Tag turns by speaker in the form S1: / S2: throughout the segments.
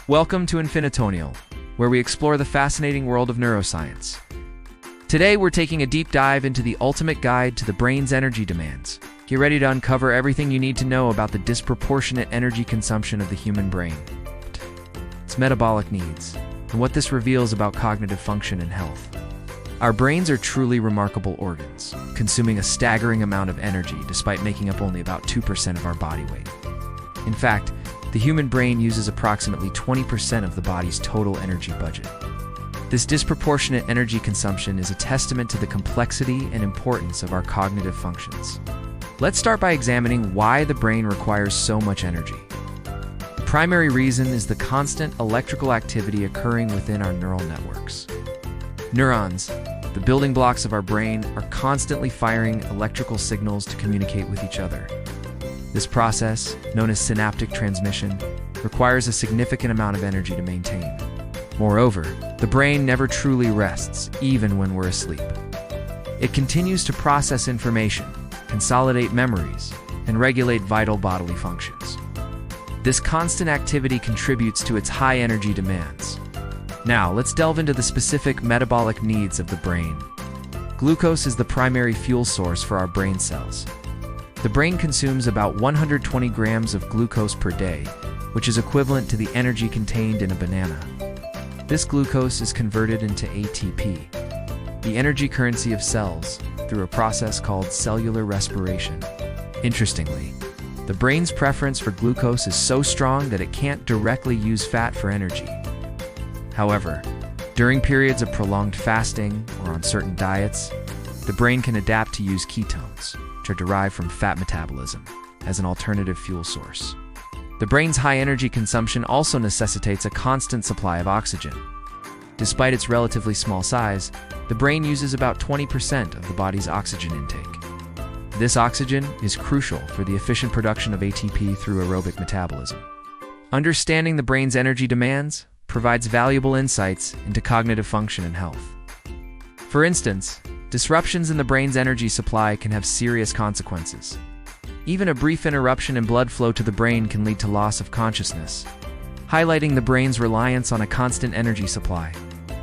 S1: Welcome to InfiniteUniall, where we explore the fascinating world of neuroscience. Today, we're taking a deep dive into the ultimate guide to the brain's energy demands. Get ready to uncover everything you need to know about the disproportionate energy consumption of the human brain, its metabolic needs, and what this reveals about cognitive function and health. Our brains are truly remarkable organs, consuming a staggering amount of energy despite making up only about 2% of our body weight. In fact, the human brain uses approximately 20% of the body's total energy budget. This disproportionate energy consumption is a testament to the complexity and importance of our cognitive functions. Let's start by examining why the brain requires so much energy. The primary reason is the constant electrical activity occurring within our neural networks. Neurons, the building blocks of our brain, are constantly firing electrical signals to communicate with each other. This process, known as synaptic transmission, requires a significant amount of energy to maintain. Moreover, the brain never truly rests, even when we're asleep. It continues to process information, consolidate memories, and regulate vital bodily functions. This constant activity contributes to its high energy demands. Now, let's delve into the specific metabolic needs of the brain. Glucose is the primary fuel source for our brain cells. The brain consumes about 120 grams of glucose per day, which is equivalent to the energy contained in a banana. This glucose is converted into ATP, the energy currency of cells, through a process called cellular respiration. Interestingly, the brain's preference for glucose is so strong that it can't directly use fat for energy. However, during periods of prolonged fasting or on certain diets, the brain can adapt to use ketones, which are derived from fat metabolism, as an alternative fuel source. The brain's high energy consumption also necessitates a constant supply of oxygen. Despite its relatively small size, the brain uses about 20% of the body's oxygen intake. This oxygen is crucial for the efficient production of ATP through aerobic metabolism. Understanding the brain's energy demands provides valuable insights into cognitive function and health. For instance, disruptions in the brain's energy supply can have serious consequences. Even a brief interruption in blood flow to the brain can lead to loss of consciousness, highlighting the brain's reliance on a constant energy supply.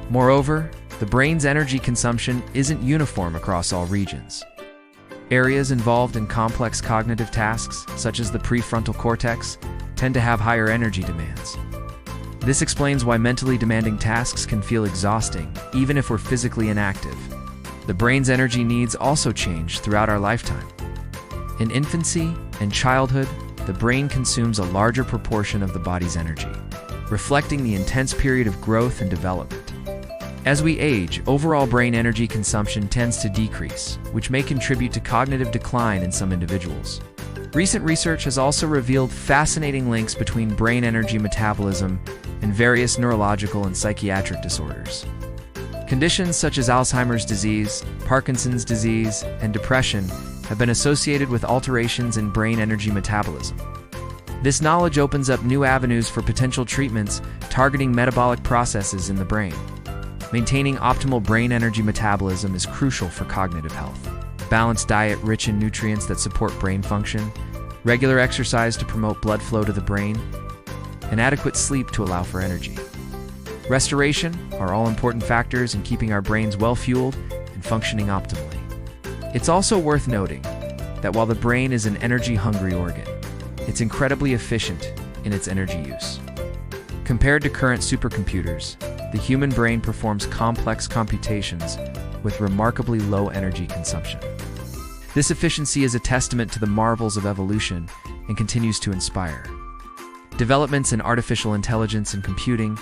S1: Moreover, the brain's energy consumption isn't uniform across all regions. Areas involved in complex cognitive tasks, such as the prefrontal cortex, tend to have higher energy demands. This explains why mentally demanding tasks can feel exhausting, even if we're physically inactive. The brain's energy needs also change throughout our lifetime. In infancy and childhood, the brain consumes a larger proportion of the body's energy, reflecting the intense period of growth and development. As we age, overall brain energy consumption tends to decrease, which may contribute to cognitive decline in some individuals. Recent research has also revealed fascinating links between brain energy metabolism and various neurological and psychiatric disorders. Conditions such as Alzheimer's disease, Parkinson's disease, and depression have been associated with alterations in brain energy metabolism. This knowledge opens up new avenues for potential treatments targeting metabolic processes in the brain. Maintaining optimal brain energy metabolism is crucial for cognitive health. A balanced diet rich in nutrients that support brain function, regular exercise to promote blood flow to the brain, and adequate sleep to allow for energy. Restoration are all important factors in keeping our brains well-fueled and functioning optimally. It's also worth noting that while the brain is an energy-hungry organ, it's incredibly efficient in its energy use. Compared to current supercomputers, the human brain performs complex computations with remarkably low energy consumption. This efficiency is a testament to the marvels of evolution and continues to inspire. Developments in artificial intelligence and computing.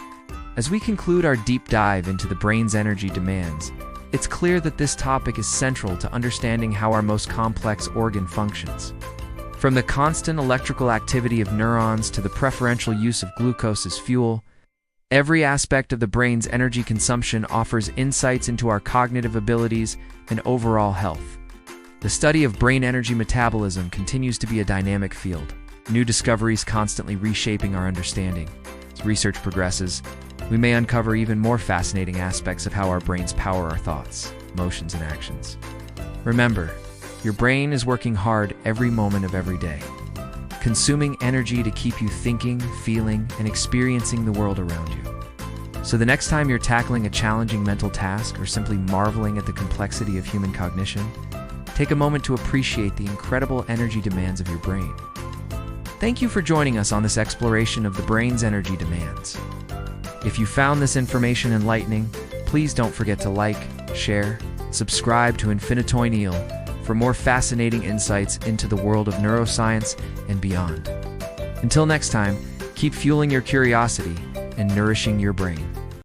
S1: As we conclude our deep dive into the brain's energy demands, it's clear that this topic is central to understanding how our most complex organ functions. From the constant electrical activity of neurons to the preferential use of glucose as fuel, every aspect of the brain's energy consumption offers insights into our cognitive abilities and overall health. The study of brain energy metabolism continues to be a dynamic field, new discoveries constantly reshaping our understanding. As research progresses, we may uncover even more fascinating aspects of how our brains power our thoughts, emotions, and actions. Remember, your brain is working hard every moment of every day. consuming energy to keep you thinking, feeling, and experiencing the world around you. So the next time you're tackling a challenging mental task or simply marveling at the complexity of human cognition, take a moment to appreciate the incredible energy demands of your brain. Thank you for joining us on this exploration of the brain's energy demands. If you found this information enlightening, please don't forget to like, share, subscribe to InfiniteUniall for more fascinating insights into the world of neuroscience and beyond. Until next time, keep fueling your curiosity and nourishing your brain.